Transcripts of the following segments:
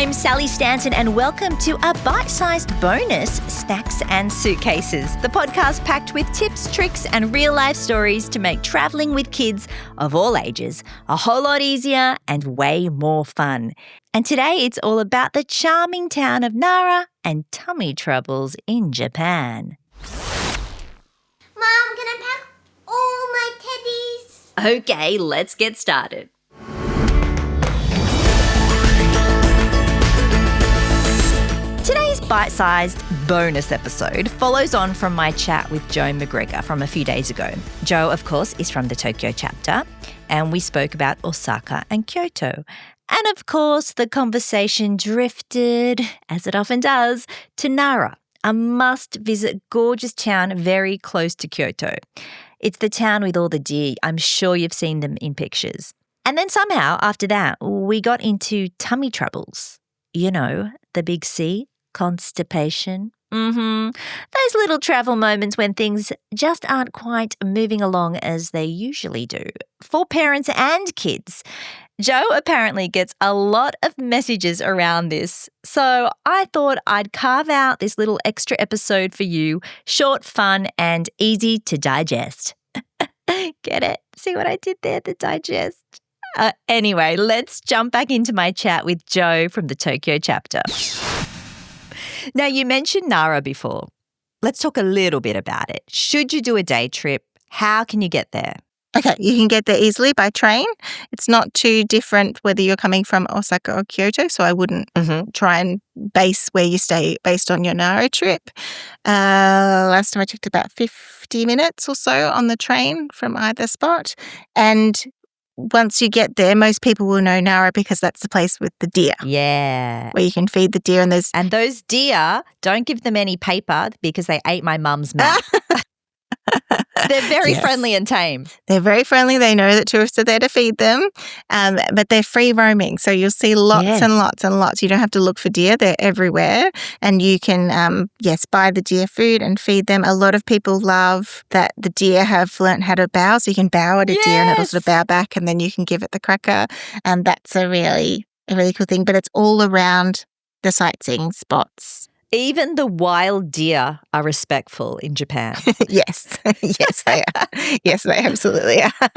I'm Sally Stanton and welcome to a bite-sized bonus, Snacks and Suitcases, the podcast packed with tips, tricks and real-life stories to make travelling with kids of all ages a whole lot easier and way more fun. And today it's all about the charming town of Nara and tummy troubles in Japan. Mom, can I pack all my teddies? Okay, let's get started. Today's bite-sized bonus episode follows on from my chat with Jo McGregor from a few days ago. Jo, of course, is from the Tokyo chapter, and we spoke about Osaka and Kyoto. And of course, the conversation drifted, as it often does, to Nara, a must-visit gorgeous town very close to Kyoto. It's the town with all the deer. I'm sure you've seen them in pictures. And then somehow, after that, we got into tummy troubles. You know, the big C. Constipation. Those little travel moments when things just aren't quite moving along as they usually do, for parents and kids. Jo apparently gets a lot of messages around this, so I thought I'd carve out this little extra episode for you, short, fun, and easy to digest. Get it? See what I did there, the digest? Anyway, let's jump back into my chat with Jo from the Tokyo chapter. Now, you mentioned Nara before. Let's talk a little bit about it. Should you do a day trip? How can you get there? Okay, you can get there easily by train. It's not too different whether you're coming from Osaka or Kyoto, so I wouldn't try and base where you stay based on your Nara trip. Last time I checked, about 50 minutes or so on the train from either spot. And once you get there, most people will know Nara because that's the place with the deer. Yeah. Where you can feed the deer. And those deer, don't give them any paper because they ate my mum's mouth. They're very friendly and tame. They're very friendly. They know that tourists are there to feed them, but they're free roaming. So you'll see lots and lots and lots. You don't have to look for deer. They're everywhere. And you can, buy the deer food and feed them. A lot of people love that the deer have learnt how to bow. So you can bow at a deer and it'll sort of bow back and then you can give it the cracker. And that's a really cool thing. But it's all around the sightseeing spots. Even the wild deer are respectful in Japan. Yes, they are. Yes, they absolutely are.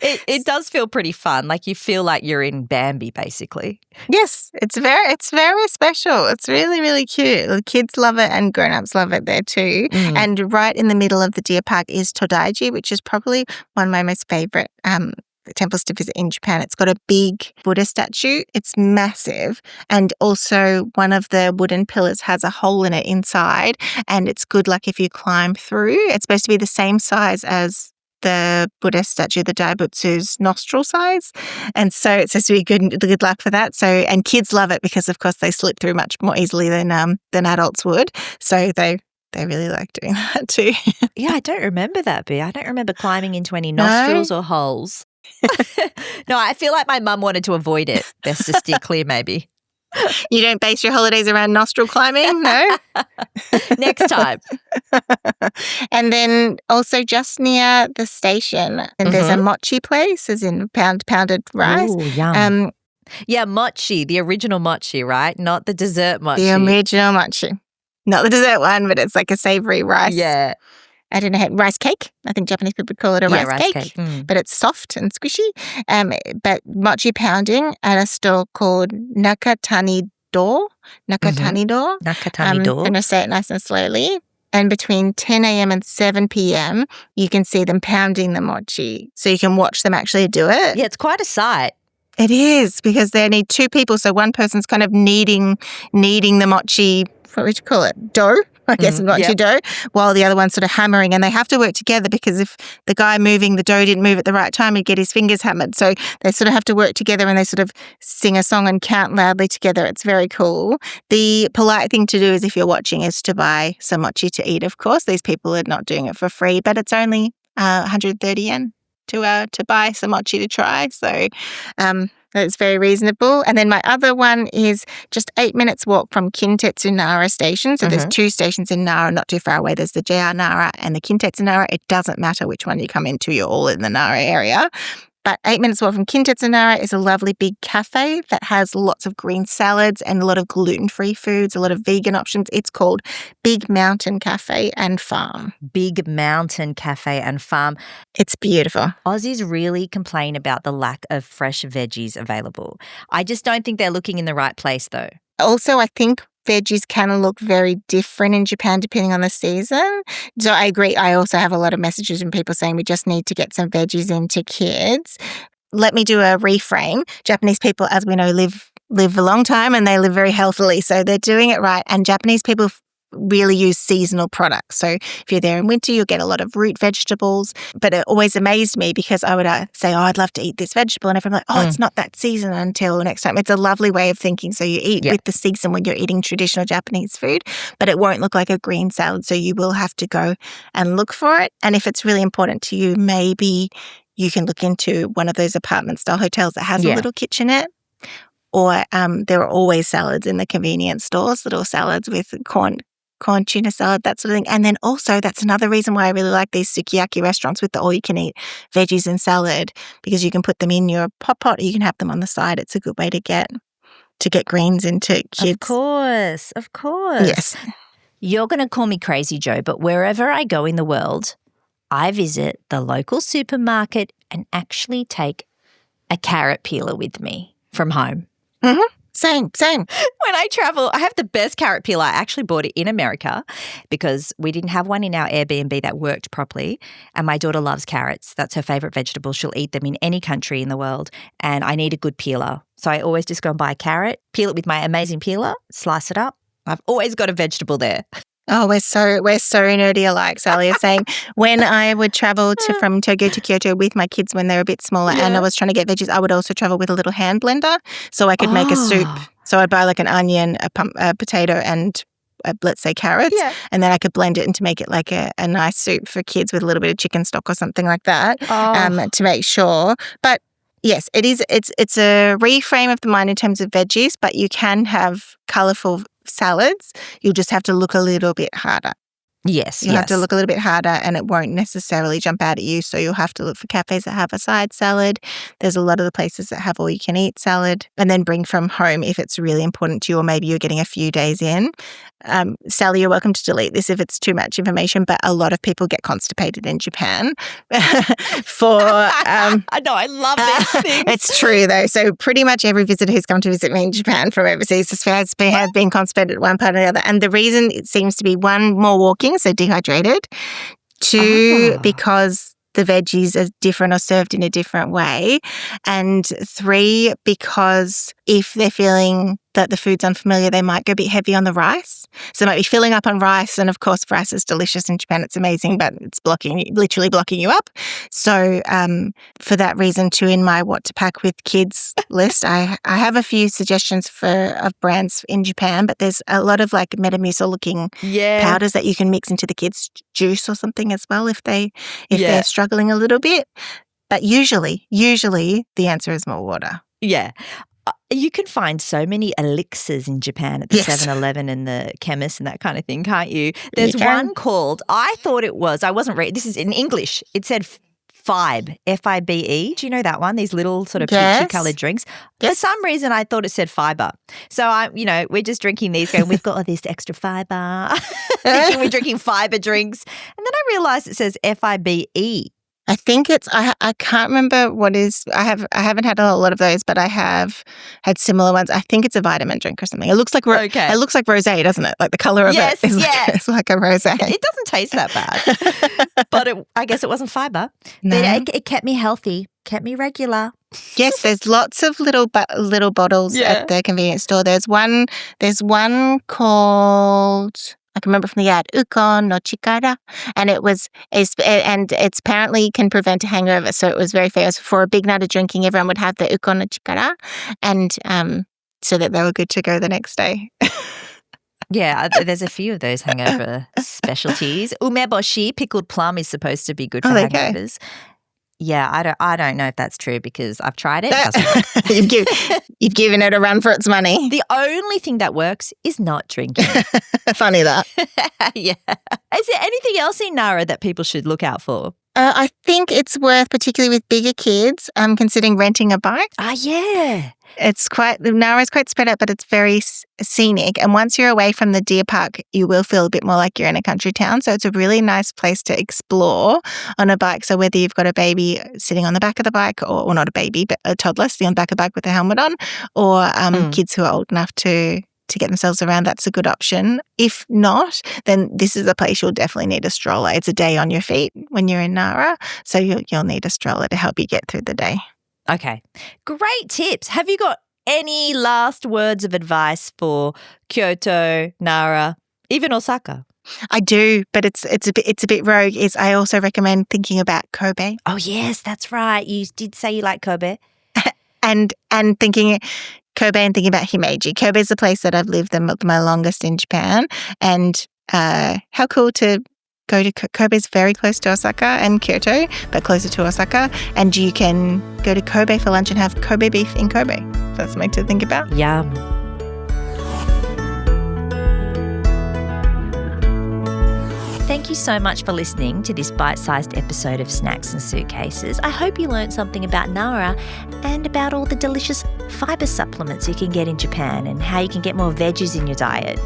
It does feel pretty fun. Like you feel like you're in Bambi, basically. Yes, it's very special. It's really, really cute. The kids love it and grown-ups love it there too. And right in the middle of the deer park is Todaiji, which is probably one of my most favourite temples to visit in Japan. It's got a big Buddha statue. It's massive. And also one of the wooden pillars has a hole in it inside. And it's good, like if you climb through, it's supposed to be the same size as the Buddha statue, the Daibutsu's nostril size. And so it's supposed to be good luck for that. So, and kids love it because of course they slip through much more easily than adults would. So they really like doing that too. Yeah, I don't remember that bit. I don't remember climbing into any nostrils or holes. No, I feel like my mum wanted to avoid it. Best to steer clear, maybe. You don't base your holidays around nostril climbing, no? Next time. And then also just near the station, and there's a mochi place, as in pounded rice. Ooh, yum. Yeah, mochi, the original mochi, right? Not the dessert mochi. The original mochi. Not the dessert one, but it's like a savoury rice. Yeah. I don't know, rice cake. I think Japanese people would call it a rice cake. But it's soft and squishy. But Mochi-Pounding at a store called Nakatani-do. Nakatani-do. Nakatani-do. I'm going to say it nice and slowly. And between 10 a.m. and 7 p.m., you can see them pounding the mochi. So you can watch them actually do it. Yeah, it's quite a sight. It is, because they need two people. So one person's kind of kneading the mochi, what would you call it, dough? I guess mochi dough, while the other one's sort of hammering, and they have to work together because if the guy moving the dough didn't move at the right time, he'd get his fingers hammered. So they sort of have to work together and they sort of sing a song and count loudly together. It's very cool. The polite thing to do is if you're watching is to buy some mochi to eat, of course. These people are not doing it for free, but it's only 130 yen to buy some mochi to try. So That's very reasonable. And then my other one is just 8 minutes walk from Kintetsu Nara station. So there's two stations in Nara, not too far away. There's the JR Nara and the Kintetsu Nara. It doesn't matter which one you come into. You're all in the Nara area. But 8 minutes walk from Nara is a lovely big cafe that has lots of green salads and a lot of gluten-free foods, a lot of vegan options. It's called Big Mountain Cafe and Farm. Big Mountain Cafe and Farm. It's beautiful. Aussies really complain about the lack of fresh veggies available. I just don't think they're looking in the right place though. Also, I think veggies can look very different in Japan depending on the season. So I agree. I also have a lot of messages from people saying we just need to get some veggies into kids. Let me do a reframe. Japanese people, as we know, live a long time and they live very healthily. So they're doing it right. And Japanese people really use seasonal products. So if you're there in winter, you'll get a lot of root vegetables. But it always amazed me because I would say, I'd love to eat this vegetable. And everyone's like, it's not that season until next time. It's a lovely way of thinking. So you eat with the season when you're eating traditional Japanese food, but it won't look like a green salad. So you will have to go and look for it. And if it's really important to you, maybe you can look into one of those apartment-style hotels that has a little kitchenette. Or there are always salads in the convenience stores, little salads with corn tuna salad, that sort of thing. And then also that's another reason why I really like these sukiyaki restaurants with the all-you-can-eat veggies and salad, because you can put them in your pot or you can have them on the side. It's a good way to get greens into kids. Of course. Yes. You're going to call me crazy, Jo, but wherever I go in the world, I visit the local supermarket and actually take a carrot peeler with me from home. Mm-hmm. Same. When I travel, I have the best carrot peeler. I actually bought it in America because we didn't have one in our Airbnb that worked properly. And my daughter loves carrots. That's her favourite vegetable. She'll eat them in any country in the world. And I need a good peeler. So I always just go and buy a carrot, peel it with my amazing peeler, slice it up. I've always got a vegetable there. Oh, we're so nerdy alike, Sally is saying. When I would travel from Tokyo to Kyoto with my kids when they were a bit smaller and I was trying to get veggies, I would also travel with a little hand blender so I could make a soup. So I'd buy like an onion, a potato and let's say carrots, and then I could blend it to make it like a nice soup for kids with a little bit of chicken stock or something like that to make sure. But yes, it is. It's a reframe of the mind in terms of veggies, but you can have colourful salads. You'll just have to look a little bit harder. Yes, You'll have to look a little bit harder and it won't necessarily jump out at you. So you'll have to look for cafes that have a side salad. There's a lot of the places that have all you can eat salad, and then bring from home if it's really important to you or maybe you're getting a few days in. Sally, you're welcome to delete this if it's too much information, but a lot of people get constipated in Japan I know, I love this thing. It's true though. So pretty much every visitor who's come to visit me in Japan from overseas has been constipated at one part or the other. And the reason it seems to be, one, more walking, so dehydrated. Two, because the veggies are different or served in a different way. And three, because if they're feeling that the food's unfamiliar, they might go a bit heavy on the rice. So they might be filling up on rice. And of course, rice is delicious in Japan. It's amazing, but it's literally blocking you up. So for that reason too, in my what to pack with kids list, I have a few suggestions of brands in Japan, but there's a lot of like Metamucil looking powders that you can mix into the kids' juice or something as well if they're struggling a little bit. But usually the answer is more water. Yeah. You can find so many elixirs in Japan at the 7-Eleven and the chemist and that kind of thing, can't you? There's one called, I wasn't reading, this is in English. It said Fibe, F-I-B-E. Do you know that one? These little sort of peachy coloured drinks. For some reason, I thought it said fibre. So, we're just drinking these going, we've got all this extra fibre. Thinking we're drinking fibre drinks. And then I realised it says F-I-B-E. I think I can't remember what is, I haven't had a lot of those, but I have had similar ones. I think it's a vitamin drink or something. It looks like it looks like rosé, doesn't it? Like the colour of it is it's like a rosé. It doesn't taste that bad, but I guess it wasn't fibre. No. It kept me healthy, kept me regular. Yes, there's lots of little bottles at the convenience store. There's one called, I can remember from the ad, Ukon no Chikara, and it's apparently can prevent a hangover. So it was very famous for a big night of drinking. Everyone would have the Ukon no Chikara, and so that they were good to go the next day. Yeah, there's a few of those hangover specialties. Umeboshi, pickled plum, is supposed to be good for hangovers. Yeah, I don't know if that's true because I've tried it. It doesn't work. You've given it a run for its money. The only thing that works is not drinking. Funny that. Yeah. Is there anything else in Nara that people should look out for? I think it's worth, particularly with bigger kids, considering renting a bike. Yeah. Nara's quite spread out, but it's very scenic. And once you're away from the deer park, you will feel a bit more like you're in a country town. So it's a really nice place to explore on a bike. So whether you've got a baby sitting on the back of the bike, or not a baby, but a toddler sitting on the back of the bike with a helmet on, or kids who are old enough to get themselves around, that's a good option. If not, then this is a place you'll definitely need a stroller. It's a day on your feet when you're in Nara. So you'll need a stroller to help you get through the day. Okay, great tips. Have you got any last words of advice for Kyoto, Nara, even Osaka? I do, but it's a bit rogue. I also recommend thinking about Kobe. Oh yes, that's right. You did say you like Kobe, and thinking Kobe and thinking about Himeji. Kobe is the place that I've lived my longest in Japan, and how cool to go to Kobe. Is very close to Osaka and Kyoto, but closer to Osaka. And you can go to Kobe for lunch and have Kobe beef in Kobe. So that's something to think about. Yum. Thank you so much for listening to this bite-sized episode of Snacks and Suitcases. I hope you learned something about Nara and about all the delicious fibre supplements you can get in Japan and how you can get more veggies in your diet.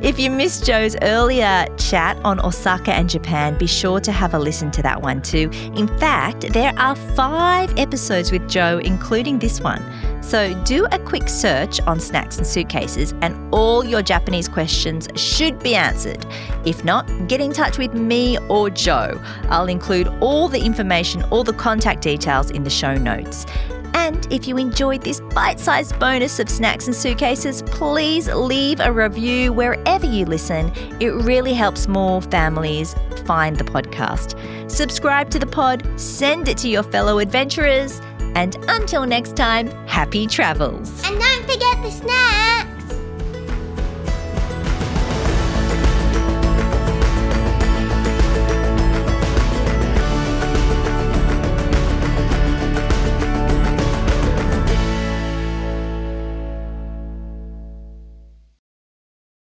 If you missed Jo's earlier chat on Osaka and Japan, be sure to have a listen to that one too. In fact, there are 5 episodes with Jo, including this one. So do a quick search on Snacks and Suitcases and all your Japanese questions should be answered. If not, get in touch with me or Jo. I'll include all the information, all the contact details in the show notes. And if you enjoyed this bite-sized bonus of Snacks and Suitcases, please leave a review wherever you listen. It really helps more families find the podcast. Subscribe to the pod, send it to your fellow adventurers, and until next time, happy travels. And don't forget the snacks.